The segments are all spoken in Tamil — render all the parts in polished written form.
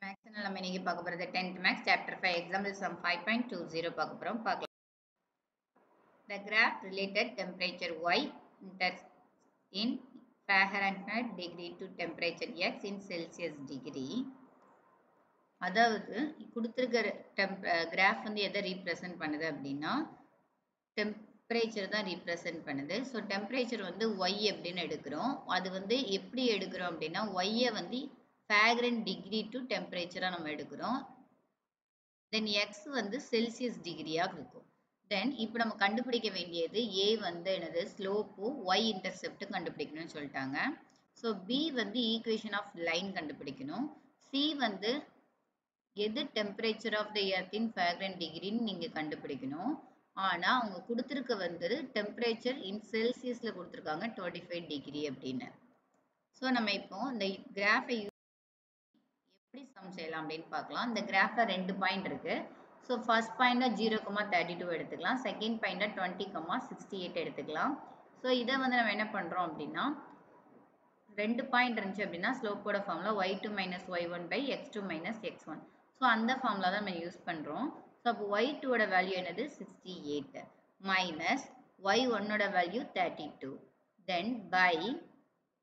மேக்ஸ் நம்ம இன்னைக்கு பார்க்க போகிறது 10th maths chapter 5 example some 5.20 பார்க்க போகிறோம். பார்க்கலாம். The graph related temperature y in Fahrenheit degree to temperature x in Celsius degree. அதாவது கொடுத்துருக்க கிராஃப் வந்து எதை ரீப்ரசன்ட் பண்ணுது அப்படின்னா டெம்பரேச்சர் தான் ரீப்ரசன்ட் பண்ணுது. ஸோ டெம்பரேச்சர் வந்து ஒய் அப்படின்னு எடுக்கிறோம். அது வந்து எப்படி எடுக்கிறோம் அப்படின்னா ஒய்யை வந்து Fahrenheit degree to temperature நம்ம எடுக்கிறோம். தென் எக்ஸ் வந்து செல்சியஸ் டிகிரியாக இருக்கும். தென் இப்போ நம்ம கண்டுபிடிக்க வேண்டியது ஏ வந்து என்னது ஸ்லோப்பு ஒய் இன்டர்செப்ட் கண்டுபிடிக்கணும்னு சொல்லிட்டாங்க. ஸோ பி வந்து ஈக்குவேஷன் ஆஃப் லைன் கண்டுபிடிக்கணும். சி வந்து எது டெம்பரேச்சர் ஆஃப் த எர்த்தின் Fahrenheit டிகிரின்னு நீங்கள் கண்டுபிடிக்கணும். ஆனால் அவங்க கொடுத்துருக்க வந்து டெம்பரேச்சர் இன் செல்சியஸில் கொடுத்துருக்காங்க 25 டிகிரி அப்படின்னு. ஸோ நம்ம இப்போ இந்த கிராஃபை எப்படி சம் செய்யலாம் அப்படின்னு பார்க்கலாம். இந்த கிராஃப்ல 2 பாயிண்ட் இருக்கு. ஸோ ஃபர்ஸ்ட் பாயிண்ட்ல 0,32 எடுத்துக்கலாம். செகண்ட் பாயிண்ட்ல 20,68 எடுத்துக்கலாம். ஸோ இதை வந்து நம்ம என்ன பண்றோம் அப்படின்னா 2 பாயிண்ட் இருந்துச்சு அப்படின்னா ஸ்லோப்போட formula y2 minus y1 by x2 minus x1. So அந்த ஃபார்முலா தான் நம்ம யூஸ் பண்றோம். ஸோ அப்போ y2 ஓட வேல்யூ என்னது 68 மைனஸ் y1 ஓட வேல்யூ 32 தென் பை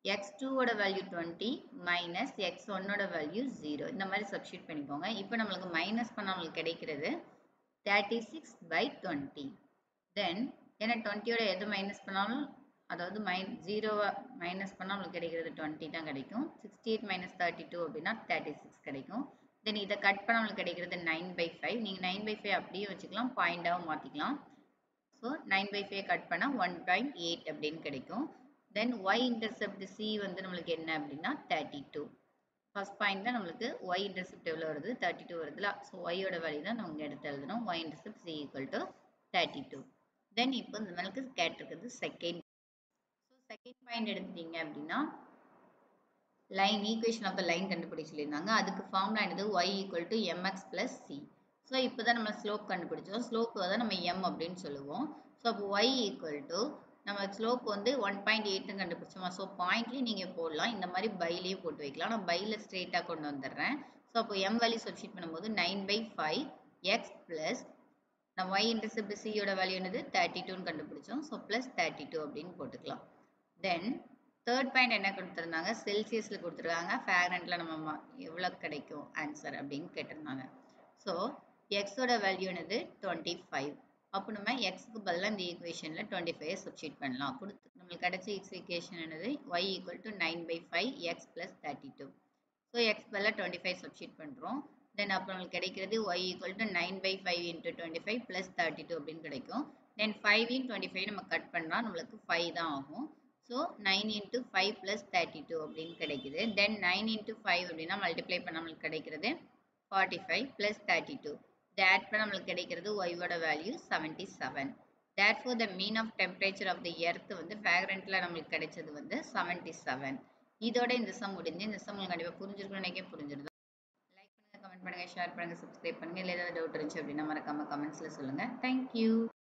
x2 ஓட வேல்யூ 20 மைனஸ் x1 ஓட வேல்யூ 0. இந்த மாதிரி சப்ஸ்டிட்யூட் பண்ணிக்கோங்க. இப்போ நம்மளுக்கு மைனஸ் பண்ண நம்மளுக்கு கிடைக்கிறது 36/20. தென் ஏன்னா 20யோட எது மைனஸ் பண்ணாலும் அதாவது 0 மைனஸ் பண்ணால் நம்மளுக்கு கிடைக்கிறது 20 தான் கிடைக்கும். 68 மைனஸ் 32 அப்படின்னா 36 கிடைக்கும். தென் இதை கட் பண்ண நம்மளுக்கு கிடைக்கிறது 9/5. நீங்கள் 9/5 அப்படியே வச்சுக்கலாம், பாயிண்டாகவும் மாற்றிக்கலாம். ஸோ 9/5 கட் பண்ணால் 1.8 அப்படின்னு கிடைக்கும். தென் ஒய் இன்டர்செப்ட் சி வந்து நம்மளுக்கு என்ன அப்படின்னா 32. ஃபர்ஸ்ட் பாயிண்ட் தான் நம்மளுக்கு ஒய் இன்டர்செப்ட் எவ்வளோ வருது 32 வருதுல. ஸோ ஒய்யோட வேல்யூ தான் நம்ம எடுத்து எழுதணும். Y intercept c equal to 32. Then இப்போ இந்த நம்மளுக்கு கேட்டிருக்கிறது செகண்ட். ஸோ செகண்ட் பாயிண்ட் எடுத்துட்டீங்க அப்படின்னா line equation of the line கண்டுபிடிச்சு சொல்லியிருந்தாங்க. அதுக்கு ஃபார்முலா என்னது y equal to m x plus c. So இப்போ தான் நம்ம ஸ்லோப் கண்டுபிடிச்சோம். ஸ்லோப் தான் நம்ம எம் அப்படின்னு சொல்லுவோம். ஸோ அப்போ ஒய் ஈக்குவல் டு நம்ம ஸ்லோப் வந்து 1.8 கண்டுபிடிச்சோமா. ஸோ பாயிண்ட்லேயும் நீங்கள் போடலாம், இந்த மாதிரி பைலேயே போட்டு வைக்கலாம். நான் பையில் ஸ்ட்ரெயிட்டாக கொண்டு வந்துடுறேன். ஸோ அப்போ எம் வேல்யூ சப்ஸ்டிட் பண்ணும்போது 9/5 எக்ஸ் பிளஸ் நம்ம ஒய் இன்டர்செப்ட் சியோட வேல்யூ என்னது 32ன்னு கண்டுபிடிச்சோம். ஸோ பிளஸ் 32 அப்படின்னு போட்டுக்கலாம். தென் தேர்ட் பாயிண்ட் என்ன கொடுத்துருந்தாங்க செல்சியஸில் கொடுத்துருக்காங்க. ஃபேரன்ட்ல நம்ம எவ்வளோ கிடைக்கும் ஆன்சர் அப்படின்னு கேட்டிருந்தாங்க. ஸோ எக்ஸோட வேல்யூ என்னது 25. அப்போ நம்ம எக்ஸுக்கு பதிலாக இந்த ஈக்குவேஷனில் 25 சப்ஸ்டிட் பண்ணலாம். நம்மளுக்கு கிடைச்ச ஈக்குவேஷன் என்னது y equal to 9/5 X plus 32. So X பதிலாக 25 சப்ஸ்டிட் பண்ணுறோம். தென் அப்புறம் நம்மளுக்கு கிடைக்கிறது y equal to 9/5 into 25 plus 32 அப்படின்னு கிடைக்கும். தென் 5 இன் 25 நம்ம கட் பண்ணால் நம்மளுக்கு 5 தான் ஆகும். ஸோ 9 இன்ட்டு 5 ப்ளஸ் 32 அப்படின்னு கிடைக்குது. தென் 9 இன்ட்டு 5 அப்படின்னா மல்டிப்ளை பண்ண நம்மளுக்கு கிடைக்கிறது 45 ப்ளஸ் 32. இதை ஆட் பண்ண நம்மளுக்கு கிடைக்கிறது ஒய்யோட value 77. Therefore the mean of temperature of the earth வந்து Fahrenheitல நம்மளுக்கு கிடைச்சது வந்து 77. இதோட இந்த சம் முடிஞ்சு. இந்த சம் உங்களுக்கு கண்டிப்பாக புரிஞ்சிருக்கும்னு நினைக்க புரிஞ்சிருந்தா லைக் பண்ணுங்க, கமெண்ட் பண்ணுங்க, ஷேர் பண்ணுங்க, சப்ஸ்கிரைப் பண்ணுங்க. இல்லை ஏதாவது டவுட் இருந்துச்சு அப்படின்னா மறக்காம கமெண்ட்ஸ்ல சொல்லுங்க. தேங்க்யூ.